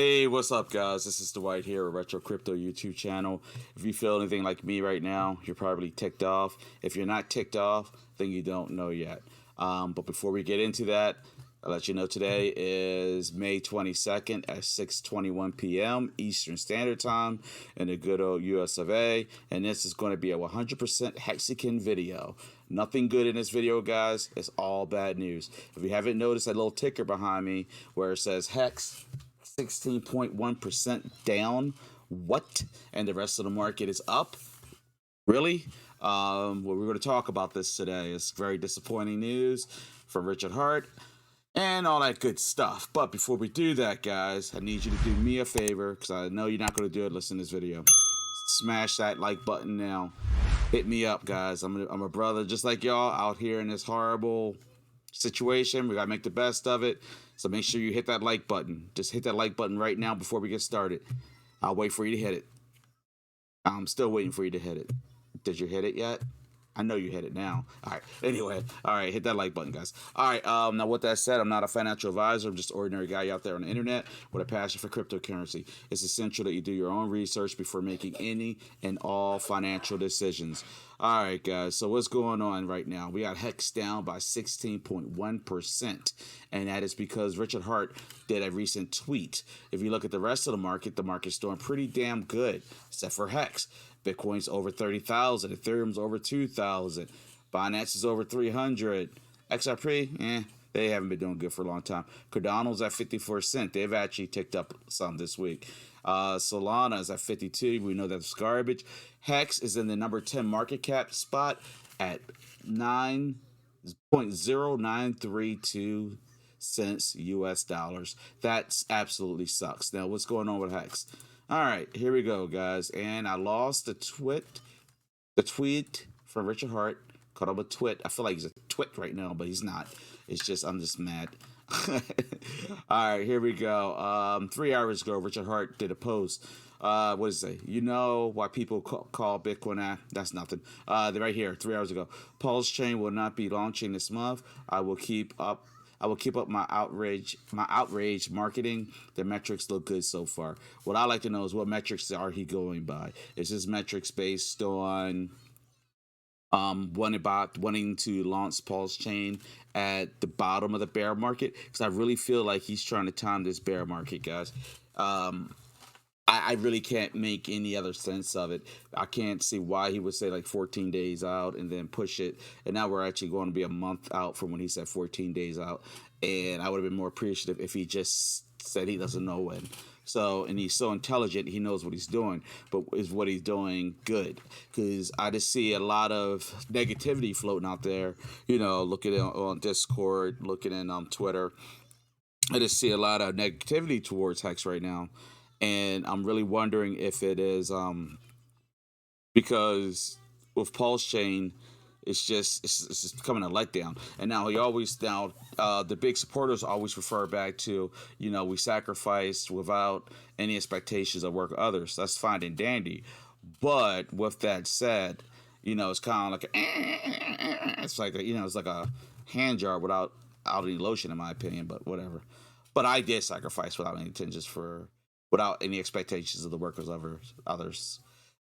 Hey, what's up, guys? This is Dwight here, a Retro Crypto YouTube channel. If you feel anything like me right now, you're probably ticked off. If you're not ticked off, then you don't know yet. But before we get into that, I'll let you know today is May 22nd at 6:21 p.m. Eastern Standard Time in the good old US of A. And this is going to be a 100% Hexagon video. Nothing good in this video, guys. It's all bad news. If you haven't noticed that little ticker behind me where it says HEX 16.1% down. What? And the rest of the market is up? Really? Well, we're going to talk about this today. It's very disappointing news from Richard Hart and all that good stuff. But before we do that, guys, I need you to do me a favor because I know you're not going to do it. Listen to this video. Smash that like button now. Hit me up, guys. I'm a brother just like y'all out here in this horrible situation. We got to make the best of it. So make sure you hit that like button. Just hit that like button right now before we get started. I'll wait for you to hit it. I'm still waiting for you to hit it. Did you hit it yet? I know you hit it now. All right. Anyway, all right, hit that like button, guys. All right. Now, with that said, I'm not a financial advisor. I'm just an ordinary guy out there on the internet with a passion for cryptocurrency. It's essential that you do your own research before making any and all financial decisions. All right, guys. So what's going on right now? We got HEX down by 16.1%, and that is because Richard Hart did a recent tweet. If you look at the rest of the market's doing pretty damn good, except for HEX. Bitcoin's over 30,000. Ethereum's over 2,000. Binance is over 300. XRP, they haven't been doing good for a long time. Cardano's at 54 cents. They've actually ticked up some this week. Solana is at 52. We know that's garbage. HEX is in the number 10 market cap spot at 9.0932 cents US dollars. That absolutely sucks. Now, what's going on with HEX? All right, here we go, guys. And I lost the tweet from Richard Hart. Called him a twit. I feel like he's a twit right now, but he's not. It's just I'm just mad. All right, here we go. 3 hours ago, Richard Hart did a post. What does it say? You know why people call Bitcoin? That's nothing. They're right here. 3 hours ago. Pulsechain will not be launching this month. I will keep up my outrage marketing. The metrics look good so far. What I like to know is what metrics are he going by? Is his metrics based on wanting to launch Pulsechain at the bottom of the bear market? Because I really feel like he's trying to time this bear market, guys. I really can't make any other sense of it. I can't see why he would say like 14 days out and then push it. And now we're actually going to be a month out from when he said 14 days out. And I would have been more appreciative if he just said he doesn't know when. So, and he's so intelligent, he knows what he's doing. But is what he's doing good? Because I just see a lot of negativity floating out there. You know, looking on Discord, looking in Twitter. I just see a lot of negativity towards HEX right now. And I'm really wondering if it is because with Pulsechain, it's just becoming a letdown. And now the big supporters always refer back to, you know, we sacrificed without any expectations of work of others. That's fine and dandy. But with that said, you know, it's kind of like it's like it's like a hand jar without any lotion, in my opinion. But whatever. But I did sacrifice without any intentions without any expectations of the work of others.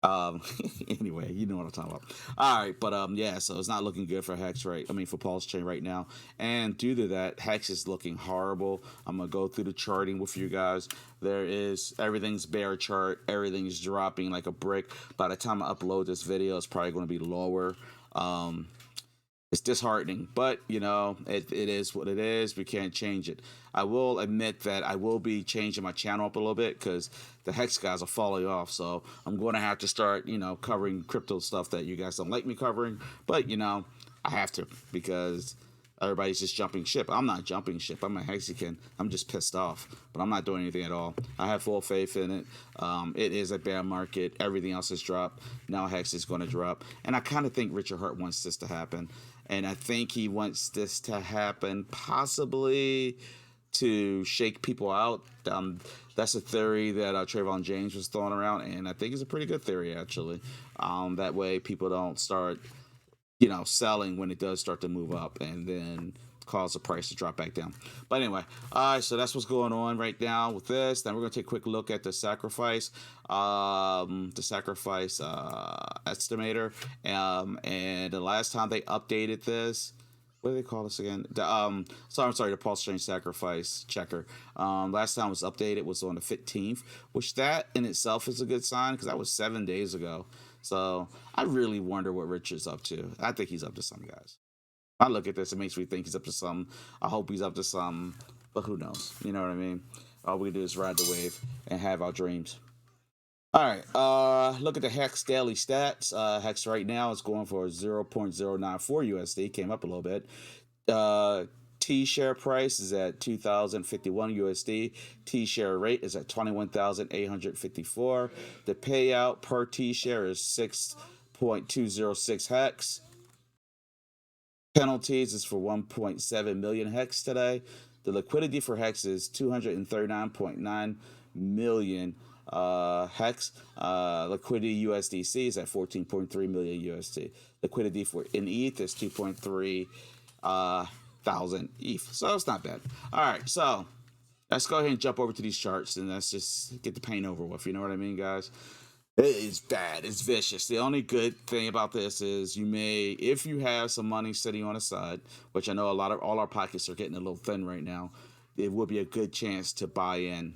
Anyway, you know what I'm talking about. All right, but yeah, so it's not looking good for HEX for Pulsechain right now. And due to that, HEX is looking horrible. I'm gonna go through the charting with you guys. Everything's bear chart, everything's dropping like a brick. By the time I upload this video, it's probably gonna be lower. It's disheartening, but you know, it is what it is. We can't change it. I will admit that I will be changing my channel up a little bit because the HEX guys are falling off. So I'm going to have to start, you know, covering crypto stuff that you guys don't like me covering. But you know, I have to because everybody's just jumping ship. I'm not jumping ship. I'm a Hexagon. I'm just pissed off, but I'm not doing anything at all. I have full faith in it. It is a bear market. Everything else has dropped. Now HEX is going to drop, and I kind of think Richard Hart wants this to happen. And I think he wants this to happen possibly to shake people out. That's a theory that Trayvon James was throwing around, and I think it's a pretty good theory, actually. That way people don't start, you know, selling when it does start to move up, and then cause the price to drop back down. But anyway, all right, so that's what's going on right now with this. Then we're going to take a quick look at the sacrifice estimator. And the last time they updated this, what do they call this again? The I'm sorry, the Pulsechain sacrifice checker. Last time it was updated was on the 15th, which that in itself is a good sign because that was 7 days ago. So I really wonder what Richard's up to. I think he's up to something, guys. I look at this, it makes me think he's up to something. I hope he's up to something, but who knows? You know what I mean? All we do is ride the wave and have our dreams. All right, look at the HEX Daily Stats. HEX right now is going for 0.094 USD, came up a little bit. T share price is at 2,051 USD. T share rate is at 21,854. The payout per T share is 6.206 HEX. Penalties is for 1.7 million HEX today. The liquidity for HEX is 239.9 million HEX. Liquidity USDC is at 14.3 million USD. Liquidity for in ETH is 2.3 thousand ETH. So it's not bad. All right, so let's go ahead and jump over to these charts and let's just get the pain over with. You know what I mean, guys? It is bad. It's vicious. The only good thing about this is you may, if you have some money sitting on the side, which I know all our pockets are getting a little thin right now, it would be a good chance to buy in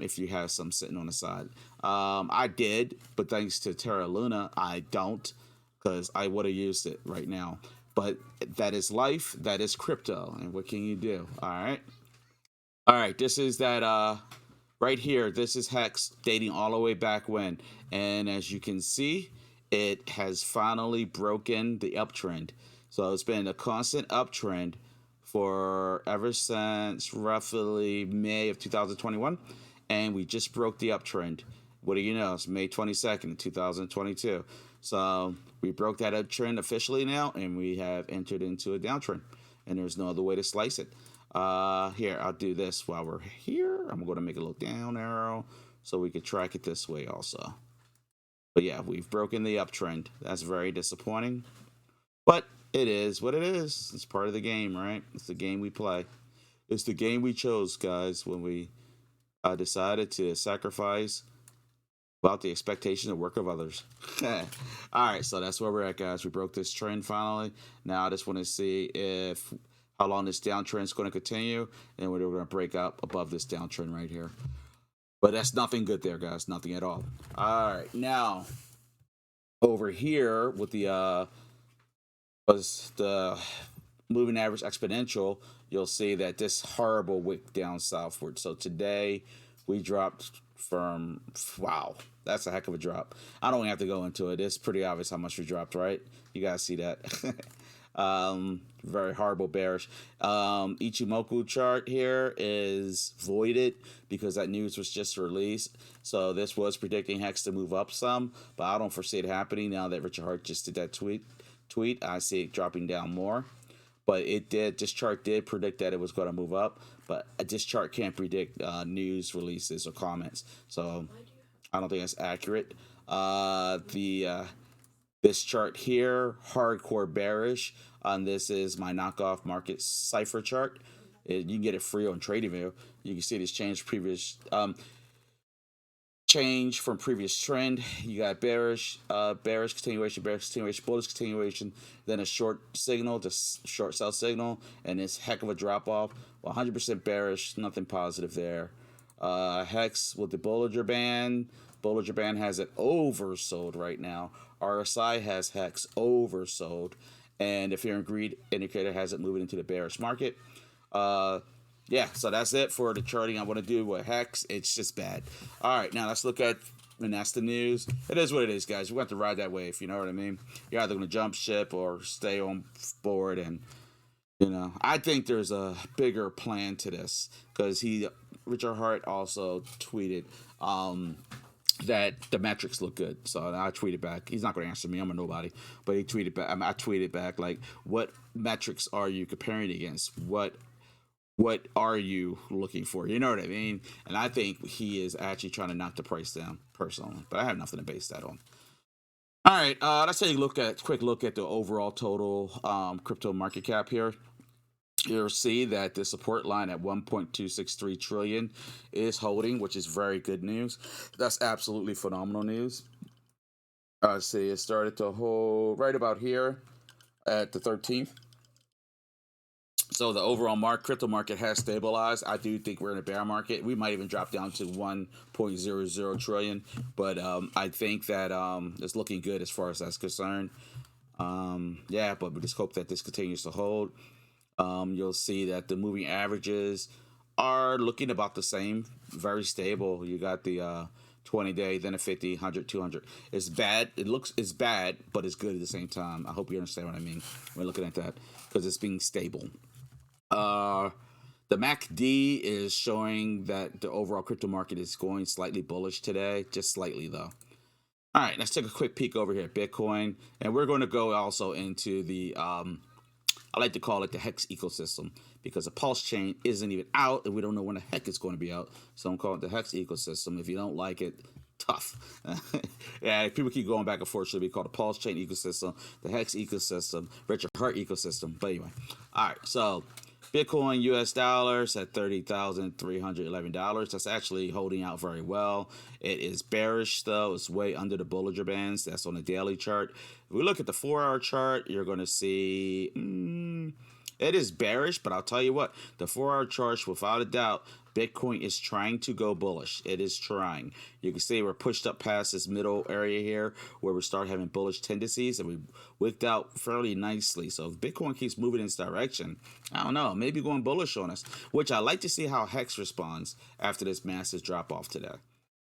if you have some sitting on the side. I did, but thanks to Terra Luna, I don't because I would have used it right now. But that is life. That is crypto. And what can you do? All right. All right. This is that right here. This is HEX dating all the way back when. And as you can see, it has finally broken the uptrend. So it's been a constant uptrend for ever since roughly May of 2021. And we just broke the uptrend. What do you know? It's May 22nd, 2022. So we broke that uptrend officially now, and we have entered into a downtrend. And there's no other way to slice it. Here, I'll do this while we're here. I'm going to make a little down arrow so we can track it this way also. But yeah, we've broken the uptrend. That's very disappointing. But it is what it is. It's part of the game, right? It's the game we play. It's the game we chose, guys, when we decided to sacrifice about the expectation and work of others. All right, so that's where we're at, guys. We broke this trend finally. Now I just want to see how long this downtrend is going to continue, and we're going to break up above this downtrend right here. But that's nothing good there, guys. Nothing at all. All right, now over here with the moving average exponential, you'll see that this horrible wick down southward. So today we dropped from, wow, that's a heck of a drop. I don't have to go into it. It's pretty obvious how much we dropped, right? You guys see that. Very horrible bearish. Ichimoku chart here is voided because that news was just released. So this was predicting HEX to move up some, but I don't foresee it happening now that Richard Hart just did that tweet. I see it dropping down more. But this chart did predict that it was going to move up, but this chart can't predict news releases or comments. So I don't think that's accurate. This chart here, hardcore bearish. This is my knockoff market cipher chart. You can get it free on TradingView. You can see this change from previous trend. You got bearish continuation, bullish continuation, then a short signal, just short sell signal, and this heck of a drop off. 100% bearish, nothing positive there. HEX with the Bollinger Band. Bollinger Band has it oversold right now. RSI has HEX oversold, and the fear and greed indicator has it moving into the bearish market. Yeah, so that's it for the charting I want to do with HEX. It's just bad. All right, now let's look at, and that's the news. It is what it is, guys. We have to ride that wave, you know what I mean? You're either going to jump ship or stay on board, and, you know, I think there's a bigger plan to this because Richard Hart also tweeted that the metrics look good. So I tweeted back. He's not going to answer me. I'm a nobody. But he tweeted back. I tweeted back, like, what metrics are you comparing against? What are you looking for? You know what I mean? And I think he is actually trying to knock the price down personally. But I have nothing to base that on. All right. Let's take a quick look at the overall total crypto market cap here. you'll see that the support line at 1.263 trillion is holding, which is very good news. That's absolutely phenomenal news. See, it started to hold right about here at the 13th. So the overall crypto market has stabilized. I do think we're in a bear market. We might even drop down to 1.00 trillion, but I think that it's looking good as far as that's concerned. Yeah, but we just hope that this continues to hold. You'll see that the moving averages are looking about the same, very stable. You got the 20-day, then a 50, 100, 200. It's bad. It's bad, but it's good at the same time. I hope you understand what I mean when looking at that, because it's being stable. The MACD is showing that the overall crypto market is going slightly bullish today, just slightly though. All right, let's take a quick peek over here at Bitcoin, and we're going to go also into the I like to call it the HEX ecosystem, because the Pulsechain isn't even out, and we don't know when the heck it's going to be out. So I'm calling it the HEX ecosystem. If you don't like it, tough. Yeah, people keep going back and forth. Should be called the Pulsechain ecosystem, the HEX ecosystem, Richard Hart ecosystem. But anyway, all right. So Bitcoin US dollars at $30,311. That's actually holding out very well. It is bearish though. It's way under the Bollinger Bands. That's on the daily chart. If we look at the 4-hour chart, you're going to see it is bearish, but I'll tell you what, the 4-hour chart, without a doubt, Bitcoin is trying to go bullish. It is trying. You can see we're pushed up past this middle area here where we start having bullish tendencies, and we wicked out fairly nicely. So if Bitcoin keeps moving in this direction, I don't know, maybe going bullish on us, which I like to see how HEX responds after this massive drop off today.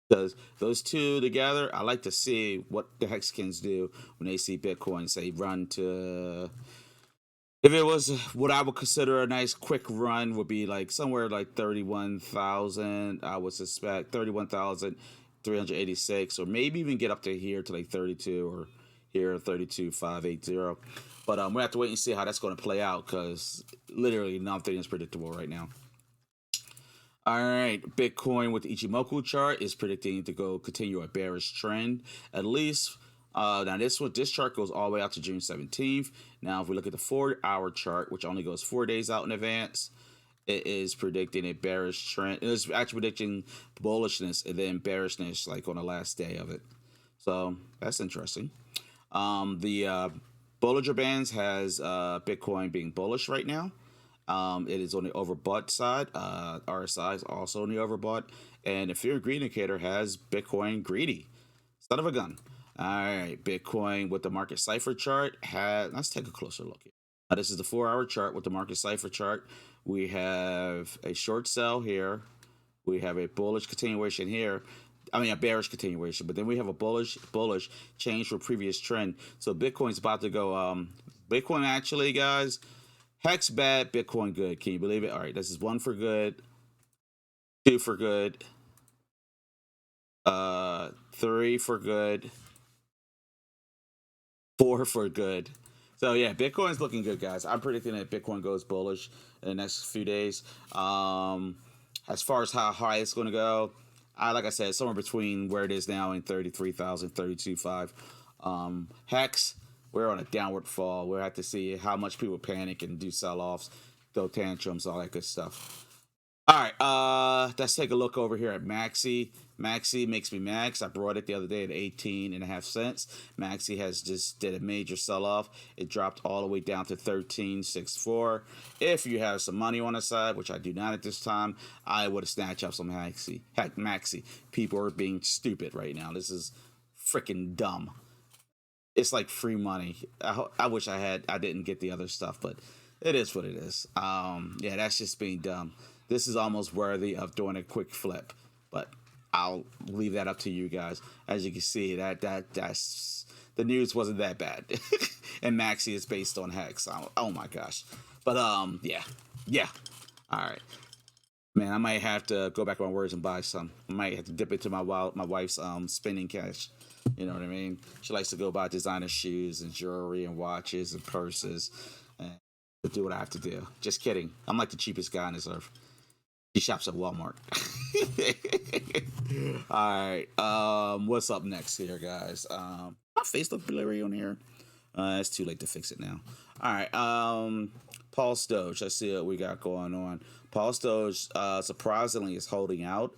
Because those two together, I like to see what the Hexkins do when they see Bitcoin, say, run to... If it was what I would consider a nice quick run, would be like somewhere like 31,000. I would suspect 31,386, or maybe even get up to here to like 32, or here 32,580. But we have to wait and see how that's going to play out, because literally nothing is predictable right now. All right, Bitcoin with the Ichimoku chart is predicting to continue a bearish trend, at least. Now this chart goes all the way out to June 17th. Now if we look at the 4-hour chart, which only goes 4 days out in advance, it is predicting a bearish trend. It's actually predicting bullishness and then bearishness like on the last day of it. So that's interesting. The Bollinger Bands has Bitcoin being bullish right now. It is on the overbought side. RSI is also on the overbought, and the fear and greed indicator has Bitcoin greedy. Son of a gun. All right, Bitcoin with the market cipher chart let's take a closer look here. This is the 4-hour chart with the market cipher chart. We have a short sell here. We have a bullish continuation here. I mean, a bearish continuation, but then we have a bullish change from previous trend. So Bitcoin's about to go. Bitcoin actually, guys, HEX bad, Bitcoin good. Can you believe it? All right, this is 1 for good, 2 for good, 3 for good, 4 for good. So yeah, Bitcoin's looking good, guys. I'm predicting that Bitcoin goes bullish in the next few days. As far as how high it's going to go, like I said, somewhere between where it is now and 33,000, 32.5. HEX, we're on a downward fall. We'll have to see how much people panic and do sell-offs, throw tantrums, all that good stuff. All right, let's take a look over here at Maxi. Maxi makes me mad. I brought it the other day at 18.5 cents. Maxi has just did a major sell-off. It dropped all the way down to 13.64. If you have some money on the side, which I do not at this time, I would have snatched up some Maxi. Heck, Maxi. People are being stupid right now. This is freaking dumb. It's like free money. I wish I didn't get the other stuff, but it is what it is. Yeah, that's just being dumb. This is almost worthy of doing a quick flip, but I'll leave that up to you guys. As you can see, that's the news wasn't that bad, and Maxi is based on HEX. Oh my gosh, but yeah. All right, man, I might have to go back on my words and buy some. I might have to dip into my wife's spending cash. You know what I mean? She likes to go buy designer shoes and jewelry and watches and purses, and do what I have to do. Just kidding. I'm like the cheapest guy on this earth. She shops at Walmart. All right. What's up next here, guys? My face look blurry on here. It's too late to fix it now. All right. Pulse Doge. Let's see what we got going on. Pulse Doge, surprisingly, is holding out.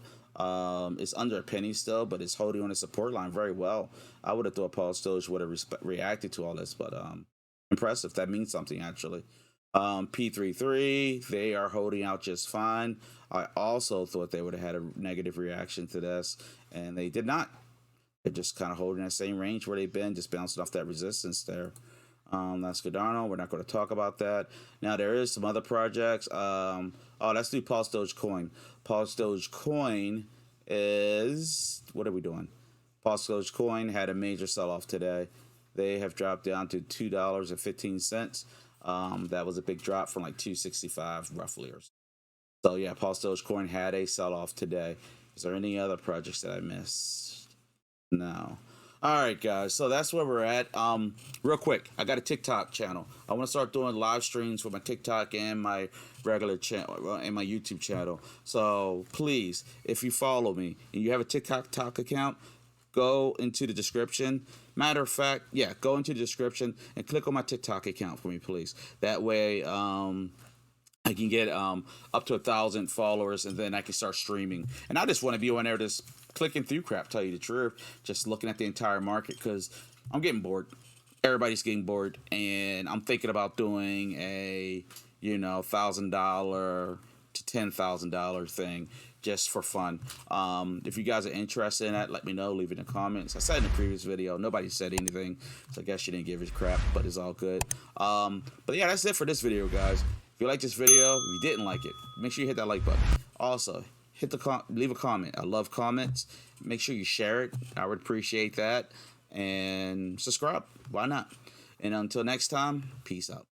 It's under a penny still, but it's holding on the support line very well. I would have thought Pulse Doge would have reacted to all this, but impressive. That means something, actually. P33, they are holding out just fine. I also thought they would have had a negative reaction to this, and they did not. They're just kind of holding that same range where they've been, just bouncing off that resistance there. That's Cardano. We're not going to talk about that. Now, there is some other projects. Let's do Pulse Doge Coin. Pulse Doge Coin is, what are we doing? Pulse Doge Coin had a major sell-off today. They have dropped down to $2.15. That was a big drop from like $2.65 roughly. So yeah, Pulse Doge Coin had a sell-off today. Is there any other projects that I missed? No. All right, guys. So that's where we're at. Real quick, I got a TikTok channel. I want to start doing live streams for my TikTok and my regular channel and my YouTube channel. So please, if you follow me and you have a TikTok account, go into the description. Matter of fact, yeah, go into the description and click on my TikTok account for me, please. That way, I can get up to 1,000 followers, and then I can start streaming. And I just want to be on there just clicking through crap, tell you the truth, just looking at the entire market, because I'm getting bored. Everybody's getting bored, and I'm thinking about doing a, $1,000 to $10,000 thing just for fun. If you guys are interested in that, let me know. Leave it in the comments. I said in the previous video, nobody said anything, so I guess you didn't give a crap, but it's all good. But yeah, that's it for this video, guys. If you like this video, if you didn't like it, make sure you hit that like button. Also, leave a comment. I love comments. Make sure you share it. I would appreciate that. And subscribe. Why not? And until next time, peace out.